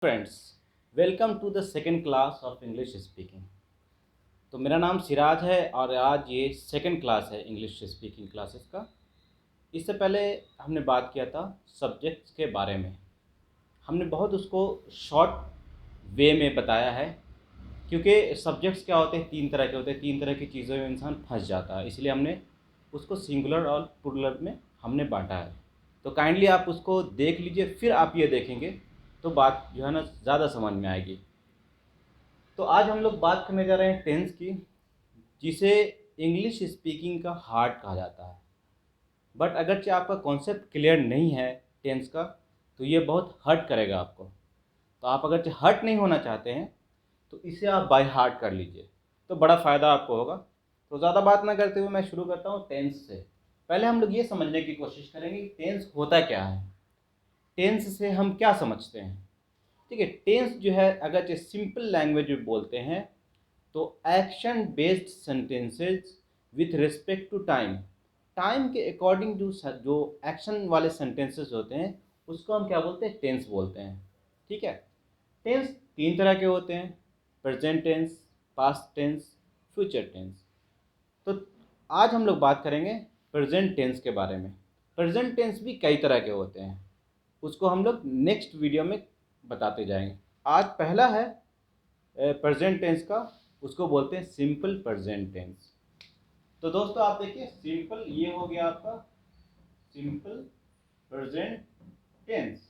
Friends, welcome to the second class of English speaking. तो मेरा नाम सिराज है और आज ये सेकेंड क्लास है इंग्लिश स्पीकिंग क्लासेस का। इससे पहले हमने बात किया था सब्जेक्ट्स के बारे में। हमने बहुत उसको शॉर्ट वे में बताया है, क्योंकि सब्जेक्ट्स क्या होते हैं, तीन तरह के होते हैं। तीन तरह की चीज़ों में इंसान फंस जाता है, इसलिए हमने उसको सिंगुलर और प्लुरल में हमने बांटा है। तो काइंडली आप उसको देख लीजिए, फिर आप ये देखेंगे तो बात जो है ना ज़्यादा समझ में आएगी। तो आज हम लोग बात करने जा रहे हैं टेंस की, जिसे इंग्लिश स्पीकिंग का हार्ट कहा जाता है। बट अगरचे आपका कॉन्सेप्ट क्लियर नहीं है टेंस का, तो ये बहुत हर्ट करेगा आपको। तो आप अगर हर्ट नहीं होना चाहते हैं तो इसे आप बाय हार्ट कर लीजिए, तो बड़ा फ़ायदा आपको होगा। तो ज़्यादा बात ना करते हुए मैं शुरू करता हूँ टेंस से। पहले हम लोग ये समझने की कोशिश करेंगे कि टेंस होता क्या है, टेंस से हम क्या समझते हैं। ठीक है, टेंस जो है अगर सिंपल लैंग्वेज में बोलते हैं तो action based sentences with respect to time. Time के अकॉर्डिंग जो एक्शन वाले सेंटेंसेस होते हैं उसको हम क्या बोलते हैं, टेंस बोलते हैं। ठीक है, टेंस तीन तरह के होते हैं, present tense, past tense, future tense. तो आज हम लोग बात करेंगे प्रेजेंट टेंस के बारे में। प्रेजेंट टेंस भी कई तरह के होते हैं, उसको हम लोग नेक्स्ट वीडियो में बताते जाएंगे। आज पहला है प्रेजेंट टेंस का, उसको बोलते हैं सिंपल प्रेजेंट टेंस। तो दोस्तों आप देखिए, सिंपल ये हो गया आपका सिंपल प्रेजेंट टेंस।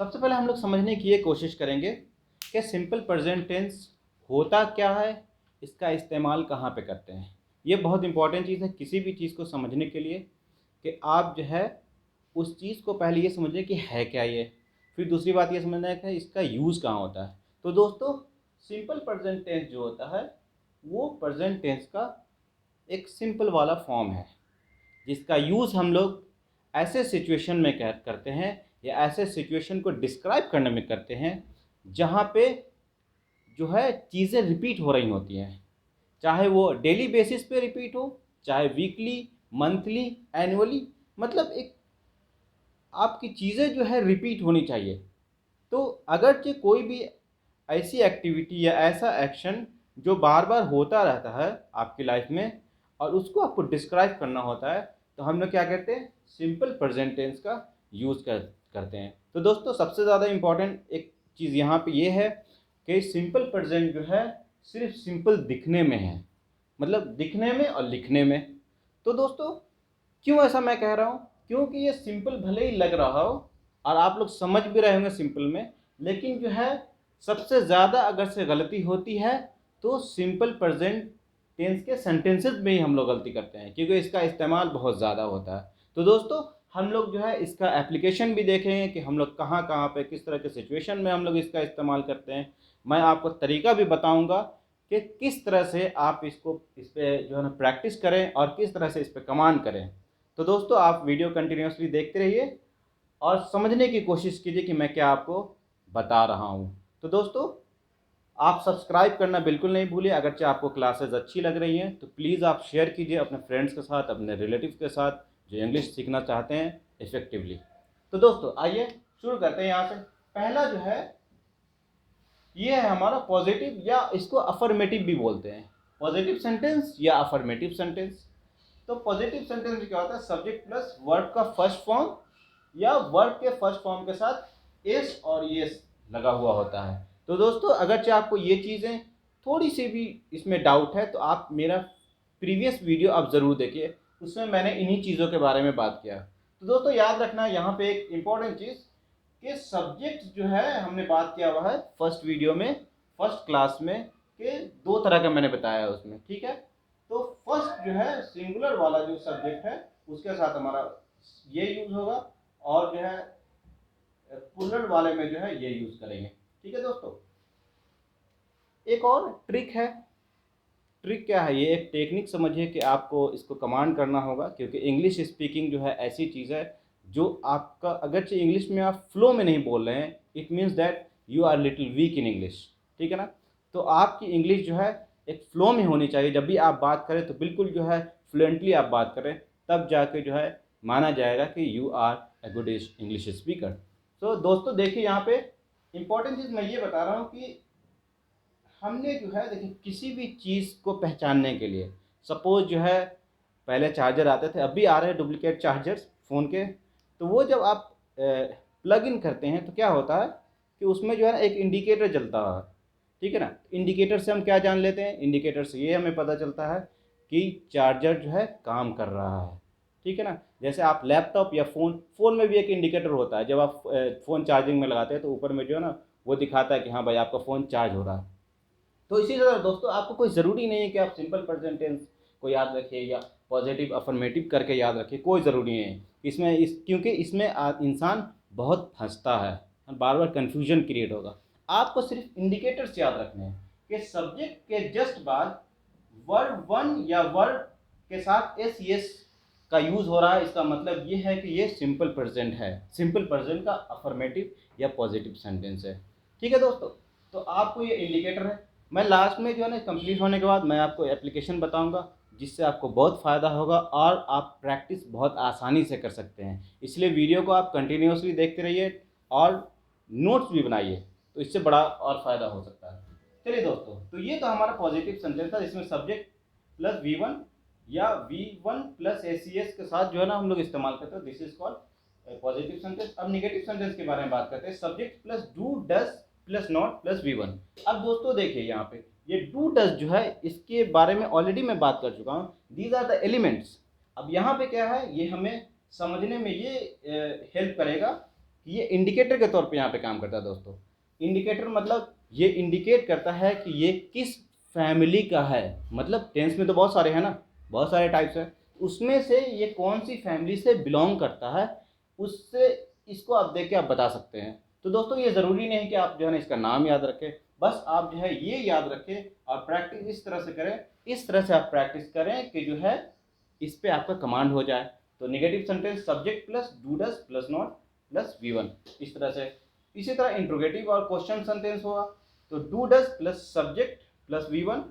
सबसे पहले हम लोग समझने की ये कोशिश करेंगे कि सिंपल प्रेजेंट टेंस होता क्या है, इसका इस्तेमाल कहाँ पे करते हैं। ये बहुत इंपॉर्टेंट चीज़ है किसी भी चीज़ को समझने के लिए, कि आप जो है उस चीज़ को पहले ये समझिए कि है क्या ये, फिर दूसरी बात ये समझना है कि इसका यूज़ कहाँ होता है। तो दोस्तों सिंपल प्रेजेंट टेंस जो होता है वो प्रेजेंट टेंस का एक सिंपल वाला फॉर्म है, जिसका यूज़ हम लोग ऐसे सिचुएशन में करते हैं या ऐसे सिचुएशन को डिस्क्राइब करने में करते हैं जहाँ पे जो है चीज़ें रिपीट हो रही होती हैं, चाहे वो डेली बेसिस पे रिपीट हो, चाहे वीकली, मंथली, एनुअली। मतलब एक आपकी चीज़ें जो है रिपीट होनी चाहिए। तो अगरचे कोई भी ऐसी एक्टिविटी या ऐसा एक्शन जो बार बार होता रहता है आपकी लाइफ में और उसको आपको डिस्क्राइब करना होता है, तो हम लोग क्या कहते हैं, सिंपल प्रेजेंट टेंस का यूज़ करते हैं। तो दोस्तों सबसे ज़्यादा इम्पॉर्टेंट एक चीज़ यहाँ पे ये है कि सिंपल प्रेजेंट जो है सिर्फ सिंपल दिखने में है, मतलब दिखने में और लिखने में। तो दोस्तों क्यों ऐसा मैं कह रहा हूँ, क्योंकि ये सिंपल भले ही लग रहा हो और आप लोग समझ भी रहे होंगे सिंपल में, लेकिन जो है सबसे ज़्यादा अगर से गलती होती है तो सिंपल प्रेजेंट टेंस के सेंटेंसेस में ही हम लोग गलती करते हैं, क्योंकि इसका इस्तेमाल बहुत ज़्यादा होता है। तो दोस्तों हम लोग जो है इसका एप्लीकेशन भी देखेंगे कि हम लोग कहाँ कहाँ पे किस तरह के सिचुएशन में हम लोग इसका इस्तेमाल करते हैं। मैं आपको तरीका भी बताऊँगा कि किस तरह से आप इसको इस पर जो है ना प्रैक्टिस करें और किस तरह से इस पर कमांड करें। तो दोस्तों आप वीडियो कंटिन्यूसली देखते रहिए और समझने की कोशिश कीजिए कि मैं क्या आपको बता रहा हूँ। तो दोस्तों आप सब्सक्राइब करना बिल्कुल नहीं भूलिए। अगर चाहे आपको क्लासेस अच्छी लग रही हैं तो प्लीज़ आप शेयर कीजिए अपने फ्रेंड्स के साथ, अपने रिलेटिव्स के साथ जो इंग्लिश सीखना चाहते हैं इफ़ेक्टिवली। तो दोस्तों आइए शुरू करते हैं। यहाँ से पहला जो है ये है हमारा पॉजिटिव, या इसको अफर्मेटिव भी बोलते हैं, पॉजिटिव सेंटेंस या अफर्मेटिव सेंटेंस। तो पॉजिटिव सेंटेंस में क्या होता है, सब्जेक्ट प्लस वर्ब का फर्स्ट फॉर्म या वर्ब के फर्स्ट फॉर्म के साथ एस और येस लगा हुआ होता है। तो दोस्तों अगर चाहे आपको ये चीज़ें थोड़ी सी भी इसमें डाउट है तो आप मेरा प्रीवियस वीडियो आप ज़रूर देखिए, उसमें मैंने इन्हीं चीज़ों के बारे में बात किया। तो दोस्तों याद रखना यहाँ पे एक इम्पॉर्टेंट चीज़ कि सब्जेक्ट जो है हमने बात किया हुआ है फर्स्ट वीडियो में, फर्स्ट क्लास में, कि दो तरह का मैंने बताया है उसमें। ठीक है, तो फर्स्ट जो है सिंगुलर वाला जो सब्जेक्ट है उसके साथ हमारा ये यूज़ होगा, और जो है प्लुरल वाले में जो है ये यूज़ करेंगे। ठीक है दोस्तों, एक और ट्रिक है। ट्रिक क्या है, ये एक टेक्निक समझिए कि आपको इसको कमांड करना होगा, क्योंकि इंग्लिश स्पीकिंग जो है ऐसी चीज़ है जो आपका अगरचे इंग्लिश में आप फ्लो में नहीं बोल रहे हैं, it means that you are little weak in English. ठीक है ना, तो आपकी इंग्लिश जो है एक फ्लो में होनी चाहिए। जब भी आप बात करें तो बिल्कुल जो है फ्लुएंटली आप बात करें, तब जाके जो है माना जाएगा कि you are a good English speaker. तो दोस्तों देखिए यहाँ पे इम्पोर्टेंट चीज़ मैं ये बता रहा हूँ कि हमने जो है देखिए किसी भी चीज़ को पहचानने के लिए, सपोज जो है पहले चार्जर आते थे, अब भी आ रहे हैं डुप्लीकेट चार्जर्स फ़ोन के, तो वो जब आप प्लग इन करते हैं तो क्या होता है कि उसमें जो है ना एक इंडिकेटर जलता है, ठीक है ना। इंडिकेटर से हम क्या जान लेते हैं, इंडिकेटर से ये हमें पता चलता है कि चार्जर जो है काम कर रहा है, ठीक है ना। जैसे आप लैपटॉप या फ़ोन में भी एक इंडिकेटर होता है, जब आप फ़ोन चार्जिंग में लगाते हैं तो ऊपर में जो है ना वो दिखाता है कि हाँ भाई आपका फ़ोन चार्ज हो रहा है। तो इसी तरह दोस्तों आपको कोई ज़रूरी नहीं है कि आप सिंपल प्रेजेंट टेंस को याद रखिए या पॉजिटिव अफर्मेटिव करके याद रखिए, कोई ज़रूरी नहीं है इसमें, क्योंकि इसमें इंसान बहुत फंसता है, बार बार कन्फ्यूजन क्रिएट होगा। आपको सिर्फ इंडिकेटर्स याद रखने हैं कि सब्जेक्ट के जस्ट बाद वर्ड वन या वर्ड के साथ एस यस का यूज़ हो रहा है, इसका मतलब ये है कि ये सिंपल प्रेजेंट है, सिंपल प्रेजेंट का अफर्मेटिव या पॉजिटिव सेंटेंस है, ठीक है दोस्तों। तो आपको ये इंडिकेटर है। मैं लास्ट में जो है ना कंप्लीट होने के बाद मैं आपको एप्लीकेशन बताऊंगा जिससे आपको बहुत फ़ायदा होगा और आप प्रैक्टिस बहुत आसानी से कर सकते हैं। इसलिए वीडियो को आप कंटिन्यूसली देखते रहिए और नोट्स भी बनाइए, तो इससे बड़ा और फ़ायदा हो सकता है। चलिए दोस्तों, तो ये तो हमारा पॉजिटिव सेंटेंस था, इसमें सब्जेक्ट प्लस V1 या V1 प्लस ACS के साथ जो है ना हम लोग इस्तेमाल करते हैं, this is called positive sentence. अब नेगेटिव सेंटेंस के बारे में बात करते हैं, subject plus do does plus not plus V1। अब दोस्तों देखिए यहाँ पे ये डू डज जो है इसके बारे में ऑलरेडी मैं बात कर चुका हूँ, दीज आर द एलिमेंट्स। अब यहाँ पे क्या है, ये हमें समझने में ये हेल्प करेगा कि ये इंडिकेटर के तौर पे यहाँ पे काम करता है दोस्तों। इंडिकेटर मतलब ये इंडिकेट करता है कि ये किस फैमिली का है, मतलब टेंस में तो बहुत सारे हैं ना, बहुत सारे टाइप्स हैं, उसमें से ये कौन सी फैमिली से बिलोंग करता है, उससे इसको आप देख के आप बता सकते हैं। तो दोस्तों ये ज़रूरी नहीं है कि आप जो है ना इसका नाम याद रखें, बस आप जो है ये याद रखें और प्रैक्टिस इस तरह से करें, इस तरह से आप प्रैक्टिस करें कि जो है इस पर आपका कमांड हो जाए। तो negative sentence subject plus do does plus not plus V1 इस तरह से। इसी तरह इंट्रोगेटिव और क्वेश्चन सेंटेंस होगा तो do does plus subject plus V1,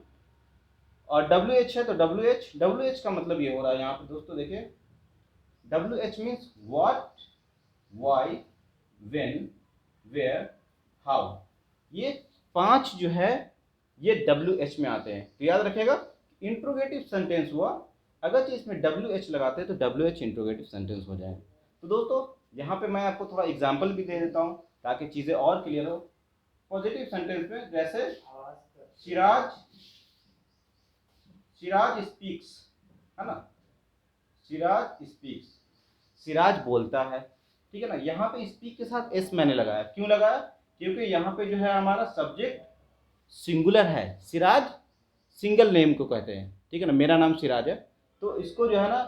और WH है तो WH का मतलब ये हो रहा है यहाँ पे दोस्तों देखिए, WH means what, why, when, where, how. ये 5 जो है ये WH में आते हैं, तो याद रखिएगा इंट्रोगेटिव सेंटेंस हुआ, अगर इसमें WH लगाते हैं तो WH इंट्रोगेटिव सेंटेंस हो जाए। तो दोस्तों यहाँ पे मैं आपको थोड़ा एग्जाम्पल भी दे देता हूँ ताकि चीज़ें और क्लियर हो। पॉजिटिव सेंटेंस में जैसे सिराज स्पीक्स, है ना, सिराज स्पीक्स, सिराज बोलता है, ठीक है ना। यहाँ पे स्पीक के साथ एस मैंने लगाया, क्यों लगाया, क्योंकि यहाँ पे जो है हमारा सब्जेक्ट सिंगुलर है, सिराज सिंगल नेम को कहते हैं, ठीक है ना, मेरा नाम सिराज है, तो इसको जो है ना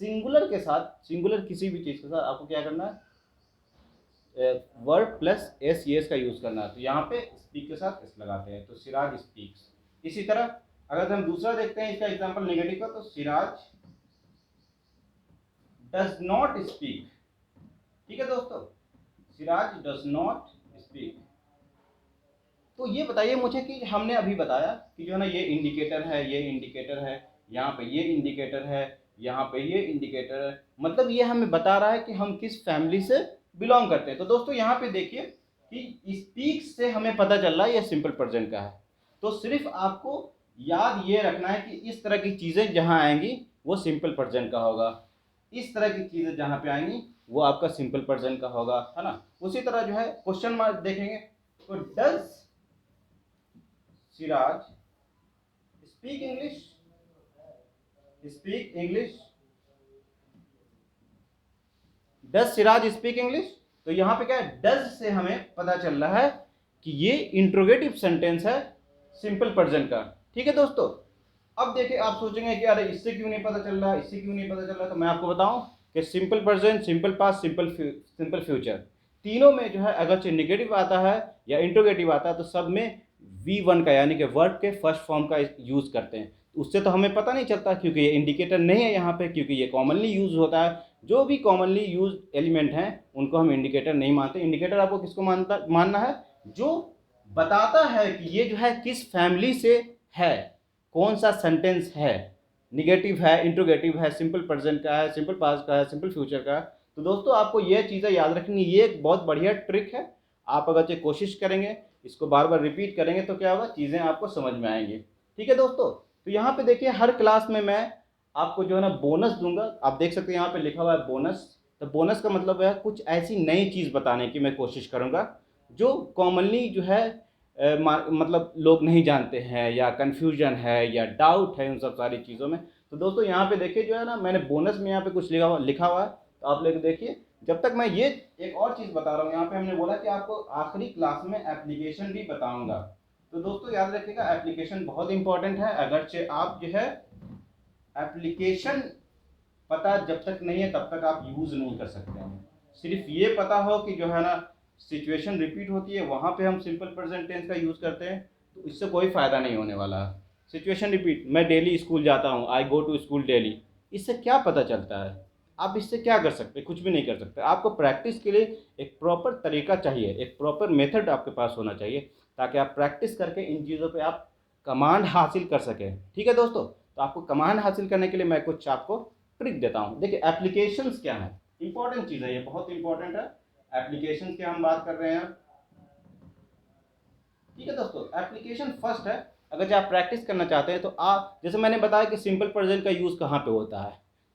सिंगुलर के साथ, सिंगुलर किसी भी चीज़ के साथ आपको क्या करना है, वर्ड प्लस एस यस का यूज़ करना है। तो यहाँ पे स्पीक के साथ एस लगाते हैं, तो सिराज स्पीक्स। इसी तरह अगर हम दूसरा देखते हैं इसका एग्जांपल नेगेटिव का, तो सिराज डज नॉट स्पीक, ठीक है दोस्तों, सिराज डज नॉट स्पीक। तो ये बताइए मुझे कि हमने अभी बताया कि जो है ना ये इंडिकेटर है, ये इंडिकेटर है, यहाँ पे ये इंडिकेटर है, यहाँ पे ये इंडिकेटर है, मतलब ये हमें बता रहा है कि हम किस फैमिली से बिलोंग करते हैं। तो दोस्तों यहाँ पे देखिए कि स्पीक से हमें पता चल रहा है ये सिंपल प्रेजेंट का है। तो सिर्फ आपको याद ये रखना है कि इस तरह की चीज़ें जहाँ आएंगी वो सिंपल प्रेजेंट का होगा, इस तरह की चीज़ें जहाँ पे आएंगी वो आपका सिंपल प्रेजेंट का होगा, है ना। उसी तरह जो है क्वेश्चन मार्क देखेंगे तो does Siraj speak English, speak English, does Siraj speak English. तो यहाँ पे क्या है, डज से हमें पता चल रहा है कि ये इंट्रोगेटिव सेंटेंस है सिंपल प्रेजेंट का, ठीक है दोस्तों। अब देखिए आप सोचेंगे कि अरे इससे क्यों नहीं पता चल रहा, इससे क्यों नहीं पता चल रहा, तो मैं आपको बताऊं कि simple present, simple past, simple future, तीनों में जो है अगर से नेगेटिव आता है या इंट्रोगेटिव आता है तो सब में V1 का यानी कि वर्ब के फर्स्ट फॉर्म का यूज़ करते हैं। उससे तो हमें पता नहीं चलता क्योंकि ये इंडिकेटर नहीं है यहाँ पे, क्योंकि ये कॉमनली यूज़ होता है, जो भी कॉमनली यूज एलिमेंट हैं उनको हम इंडिकेटर नहीं मानते। इंडिकेटर आपको किसको मानना है, जो बताता है कि ये जो है किस फैमिली से है, कौन सा सेंटेंस है, निगेटिव है, इंट्रोगेटिव है, सिंपल प्रेजेंट का है, सिंपल पास्ट का है, सिंपल फ्यूचर का है। तो दोस्तों आपको ये चीज़ें याद रखनी, ये एक बहुत बढ़िया ट्रिक है। आप अगर ये कोशिश करेंगे, इसको बार बार रिपीट करेंगे तो क्या होगा, चीज़ें आपको समझ में आएंगी। ठीक है दोस्तों, तो यहाँ पे देखिए हर क्लास में मैं आपको जो है ना बोनस दूंगा। आप देख सकते हैं यहाँ पे लिखा हुआ है बोनस। तो बोनस का मतलब है कुछ ऐसी नई चीज़ बताने की मैं कोशिश करूँगा जो कॉमनली जो है मतलब लोग नहीं जानते हैं, या कन्फ्यूजन है या डाउट है उन सब सारी चीज़ों में। तो दोस्तों यहाँ पे देखिए जो है ना, मैंने बोनस में यहाँ पे कुछ लिखा हुआ है, तो आप लोग देखिए। जब तक मैं ये एक और चीज़ बता रहा हूँ, यहाँ पे हमने बोला कि आपको आखिरी क्लास में एप्लीकेशन भी बताऊंगा। तो दोस्तों याद रखिएगा, एप्लीकेशन बहुत इंपॉर्टेंट है। अगरचे आप जो है एप्लीकेशन पता जब तक नहीं है तब तक आप यूज़ नहीं कर सकते हैं। सिर्फ ये पता हो कि जो है ना सिचुएशन रिपीट होती है, वहाँ पे हम सिंपल प्रेजेंट टेंस का यूज़ करते हैं, तो इससे कोई फ़ायदा नहीं होने वाला है। सिचुएशन रिपीट, मैं डेली स्कूल जाता हूँ, आई गो टू स्कूल डेली, इससे क्या पता चलता है? आप इससे क्या कर सकते हैं? कुछ भी नहीं कर सकते। आपको प्रैक्टिस के लिए एक प्रॉपर तरीका चाहिए, एक प्रॉपर मेथड आपके पास होना चाहिए, ताकि आप प्रैक्टिस करके इन चीज़ों पे आप कमांड हासिल कर सकें। ठीक है दोस्तों, तो आपको कमांड हासिल करने के लिए मैं कुछ आपको ट्रिक देता हूँ। देखिए एप्लीकेशंस क्या है, इंपॉर्टेंट चीज़ है, ये बहुत इंपॉर्टेंट है। एप्लीकेशन की हम बात कर रहे हैं। ठीक है दोस्तों, एप्लीकेशन फर्स्ट है। अगर जो आप प्रैक्टिस करना चाहते हैं तो आप, जैसे मैंने बताया कि सिंपल प्रेजेंट का यूज़ कहाँ पे होता है,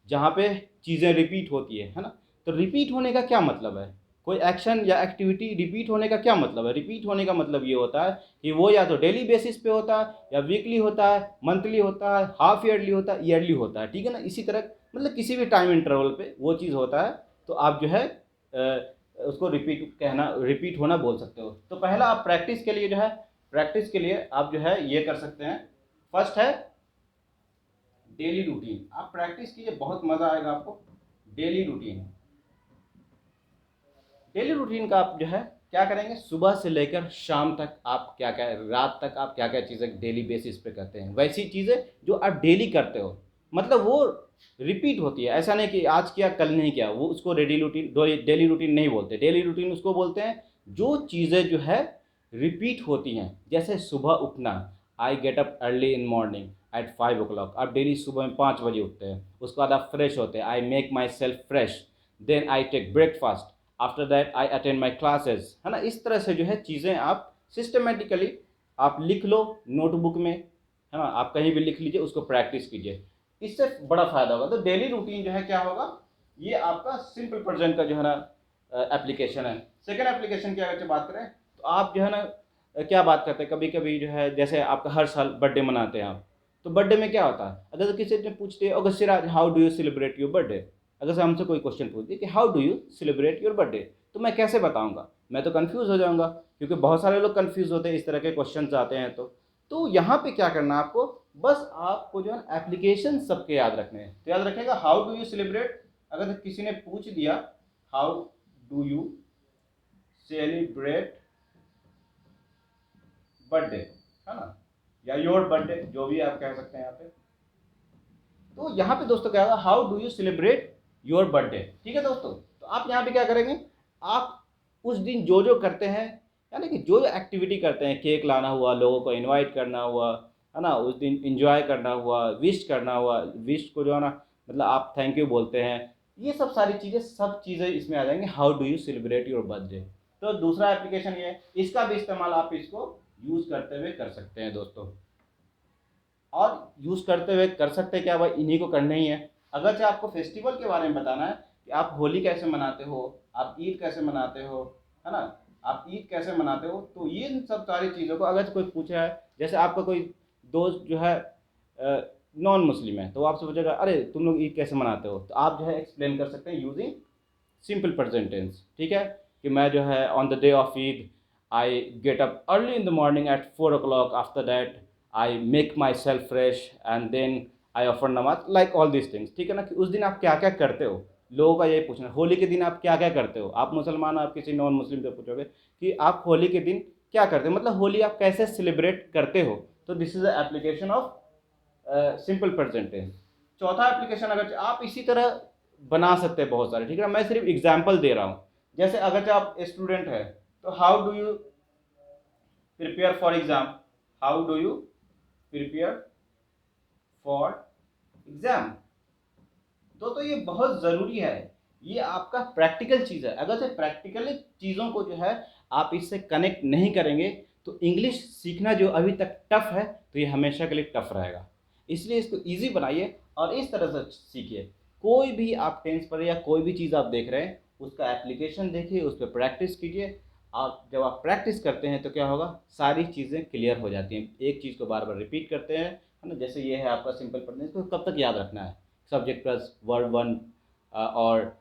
जहाँ पे चीज़ें रिपीट होती है ना। तो रिपीट होने का क्या मतलब है? कोई एक्शन या एक्टिविटी रिपीट होने का क्या मतलब है? रिपीट होने का मतलब ये होता है कि वो या तो डेली बेसिस पे होता है, या वीकली होता है, मंथली होता है, हाफ ईयरली होता है, ईयरली होता है। ठीक है ना, इसी तरह मतलब किसी भी टाइम इंटरवल पे वो चीज़ होता है। तो आप जो है उसको रिपीट होना बोल सकते हो। तो पहला आप प्रैक्टिस के लिए जो है, प्रैक्टिस के लिए आप जो है ये कर सकते हैं। फर्स्ट है डेली रूटीन। आप प्रैक्टिस कीजिए, बहुत मज़ा आएगा आपको। डेली रूटीन, डेली रूटीन का आप जो है क्या करेंगे, सुबह से लेकर शाम तक आप क्या क्या, रात तक आप क्या क्या चीज़ें डेली बेसिस पे करते हैं, वैसी चीज़ें जो आप डेली करते हो, मतलब वो रिपीट होती है। ऐसा नहीं कि आज किया कल नहीं किया, वो उसको डेली रूटीन नहीं बोलते। डेली रूटीन उसको बोलते हैं जो चीज़ें जो है रिपीट होती हैं। जैसे सुबह उठना, I get up early in morning at 5 o'clock। आप डेली सुबह में 5 बजे उठते हैं। उसके बाद आप फ्रेश होते हैं, I make myself fresh, then I take breakfast, after that I attend my classes, है ना। इस तरह से जो है चीज़ें आप सिस्टमेटिकली आप लिख लो नोटबुक में, है ना, आप कहीं भी लिख लीजिए, उसको प्रैक्टिस कीजिए, इससे बड़ा फ़ायदा होगा। तो डेली रूटीन जो है क्या होगा, ये आपका सिंपल प्रेजेंट का जो है ना एप्लीकेशन है। सेकेंड एप्लीकेशन की अगर बात करें तो आप जो है ना क्या बात करते हैं, कभी कभी जो है जैसे आपका हर साल बर्थडे मनाते हैं आप, तो बर्थडे में क्या होता है, अगर तो किसी ने पूछते हैं अगर Siraj how do you celebrate your birthday, अगर से हमसे कोई क्वेश्चन पूछती कि how do you celebrate your birthday, तो मैं कैसे बताऊंगा, मैं तो कंफ्यूज हो जाऊंगा, क्योंकि बहुत सारे लोग कंफ्यूज होते हैं इस तरह के क्वेश्चन आते हैं। तो यहाँ पे क्या करना है आपको, बस आपको जो है एप्लीकेशन सबके याद रखने हैं। तो याद रखेगा हाउ डू यू सेलिब्रेट, अगर किसी ने पूछ दिया how do you celebrate birthday, है ना, या योर बर्थडे, जो भी आप कह सकते हैं यहाँ पे। तो यहाँ पे दोस्तों क्या होगा, how do you celebrate your birthday. ठीक है दोस्तों, तो आप यहाँ पे क्या करेंगे, आप उस दिन जो जो करते हैं, यानी कि जो जो एक्टिविटी करते हैं, केक लाना हुआ, लोगों को इनवाइट करना हुआ, है ना, उस दिन इंजॉय करना हुआ, विश करना हुआ, विश को जो है ना मतलब आप थैंक यू बोलते हैं, ये सब चीज़ें इसमें आ जाएंगे how do you celebrate your birthday. तो दूसरा एप्लीकेशन ये है, इसका भी इस्तेमाल आप इसको यूज़ करते हुए कर सकते हैं दोस्तों। और यूज़ करते हुए कर सकते हैं क्या भाई, इन्हीं को करना ही है। अगर चाहे आपको फेस्टिवल के बारे में बताना है कि आप होली कैसे मनाते हो, आप ईद कैसे मनाते हो, है ना, आप ईद कैसे मनाते हो, तो ये इन सब सारी चीज़ों को अगर कोई पूछा है, जैसे आपका कोई दोस्त जो है नॉन मुस्लिम है, तो आपसे पूछेगा अरे तुम लोग ईद कैसे मनाते हो, तो आप जो है एक्सप्लेन कर सकते हैं यूजिंग सिंपल प्रेजेंट टेंस। ठीक है, कि मैं जो है on the day of Eid I get up early in the morning at 4 o'clock, after that I make myself fresh and then I offer namaz, like all this things. ठीक है ना, कि उस दिन आप क्या क्या करते हो, लोगों का यही पूछना है। होली के दिन आप क्या क्या करते हो, आप मुसलमान, आप किसी नॉन मुस्लिम से पूछोगे कि आप होली के दिन क्या करते हो, मतलब होली आप कैसे सेलिब्रेट करते हो। तो this is the application of simple present tense. चौथा एप्लीकेशन अगर आप इसी तरह बना सकते हैं बहुत सारे। ठीक है, मैं सिर्फ एग्जाम्पल दे रहा हूँ। जैसे अगर आप स्टूडेंट है, तो how do you prepare for exam, how do you prepare for exam. तो ये बहुत ज़रूरी है, ये आपका प्रैक्टिकल चीज़ है। अगर से प्रैक्टिकली चीज़ों को जो है आप इससे कनेक्ट नहीं करेंगे तो इंग्लिश सीखना जो अभी तक टफ़ है तो ये हमेशा के लिए टफ़ रहेगा। इसलिए इसको ईज़ी बनाइए और इस तरह से सीखिए। कोई भी आप टेंस पर या कोई भी चीज़ आप देख रहे हैं उसका एप्लीकेशन देखिए, उस पर प्रैक्टिस कीजिए। आप जब आप प्रैक्टिस करते हैं तो क्या होगा, सारी चीज़ें क्लियर हो जाती हैं। एक चीज़ को बार बार रिपीट करते हैं, है ना। जैसे ये है आपका सिंपल प्रेजेंट, इसको कब तक याद रखना है, सब्जेक्ट प्लस वर्ब वन और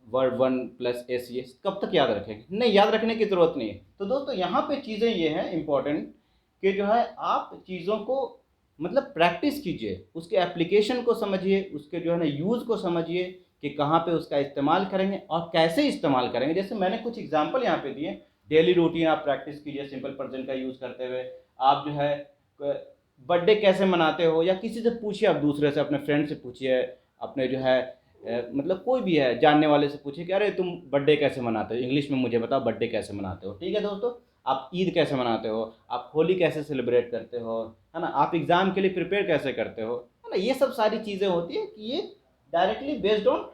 वर्ब वन प्लस एस, ये कब तक याद रखेंगे, नहीं याद रखने की ज़रूरत नहीं है। तो दोस्तों यहाँ पे चीज़ें ये हैं इम्पॉर्टेंट कि जो है आप चीज़ों को मतलब प्रैक्टिस कीजिए, उसके एप्लीकेशन को समझिए, उसके जो है ना यूज़ को समझिए कि कहाँ पे उसका इस्तेमाल करेंगे और कैसे इस्तेमाल करेंगे। जैसे मैंने कुछ एग्जांपल यहाँ पे दिए। डेली रूटीन आप प्रैक्टिस कीजिए सिंपल प्रेजेंट का यूज़ करते हुए। आप जो है बर्थडे कैसे मनाते हो, या किसी से पूछिए, आप दूसरे से, अपने फ्रेंड से पूछिए, अपने जो है मतलब कोई भी है जानने वाले से पूछिए कि अरे तुम बर्थडे कैसे मनाते हो, इंग्लिश में मुझे बताओ बर्थडे कैसे मनाते हो। ठीक है दोस्तों, आप ईद कैसे मनाते हो, आप होली कैसे सेलिब्रेट करते हो, है ना, आप एग्ज़ाम के लिए प्रिपेयर कैसे करते हो, है ना। ये सब सारी चीज़ें होती है कि ये directly based on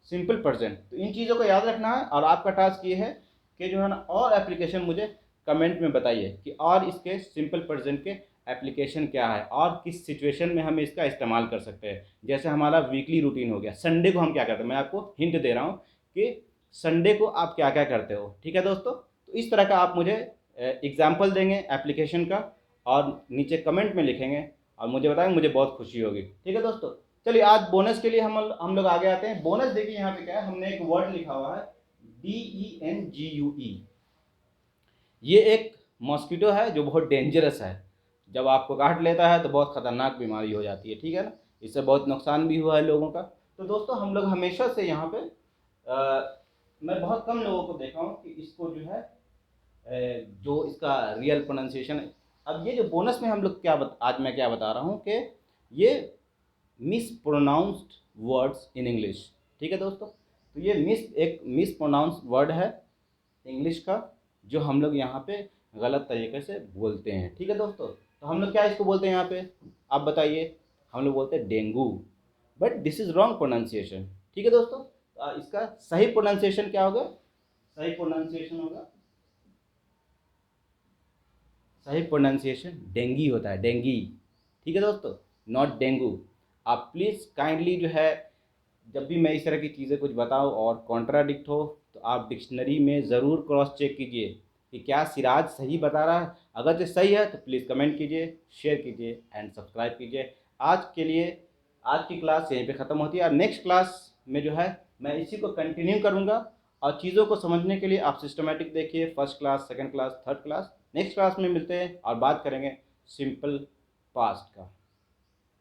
simple present. तो इन चीज़ों को याद रखना है और आपका टास्क ये है कि जो है ना और एप्लीकेशन मुझे कमेंट में बताइए कि और इसके सिंपल प्रेजेंट के एप्लीकेशन क्या है और किस सिचुएशन में हम इसका इस्तेमाल कर सकते हैं। जैसे हमारा वीकली रूटीन हो गया, संडे को हम क्या करते हैं, मैं आपको हिंट दे रहा हूँ कि संडे को आप क्या क्या करते हो। ठीक है दोस्तों, तो इस तरह का आप मुझे एग्जाम्पल देंगे एप्लीकेशन का और नीचे कमेंट में लिखेंगे और मुझे बताएंगे, मुझे बहुत खुशी होगी। ठीक है दोस्तों, चलिए आज बोनस के लिए हम लोग आगे आते हैं। बोनस देखिए यहाँ पे क्या है, हमने एक वर्ड लिखा हुआ है DENGUE। ये एक मॉस्किटो है जो बहुत डेंजरस है। जब आपको काट लेता है तो बहुत ख़तरनाक बीमारी हो जाती है, ठीक है ना। इससे बहुत नुकसान भी हुआ है लोगों का। तो दोस्तों हम लोग हमेशा से यहाँ पे मैं बहुत कम लोगों को देखा हूँ कि इसको जो है जो इसका रियल प्रोनाउंसिएशन है। अब ये जो बोनस में हम लोग आज मैं क्या बता रहा हूँ कि ये miss pronounced words in English. ठीक है दोस्तों, तो ये एक मिस प्रोनाउंस्ड वर्ड है इंग्लिश का जो हम लोग यहाँ पे गलत तरीके से बोलते हैं। ठीक है दोस्तों, तो हम लोग क्या इसको बोलते हैं यहाँ पे, आप बताइए। हम लोग बोलते हैं dengue, but this is wrong pronunciation. ठीक है दोस्तों, इसका सही प्रोनाउंसिएशन क्या होगा, सही प्रोनाउंसिएशन होगा, सही प्रोनाउंसिएशन डेंगी होता है, डेंगी। ठीक है दोस्तों, नॉट डेंगू। आप प्लीज़ काइंडली जो है जब भी मैं इस तरह की चीज़ें कुछ बताऊँ और कॉन्ट्राडिक्ट हो तो आप डिक्शनरी में ज़रूर क्रॉस चेक कीजिए कि क्या सिराज सही बता रहा है। अगर जो सही है तो प्लीज़ कमेंट कीजिए, शेयर कीजिए एंड सब्सक्राइब कीजिए। आज के लिए आज की क्लास यहीं पे ख़त्म होती है और नेक्स्ट क्लास में जो है मैं इसी को कंटिन्यू करूँगा। और चीज़ों को समझने के लिए आप सिस्टमेटिक देखिए, first class, second class, third class. Next class में मिलते हैं और बात करेंगे सिंपल पास्ट का।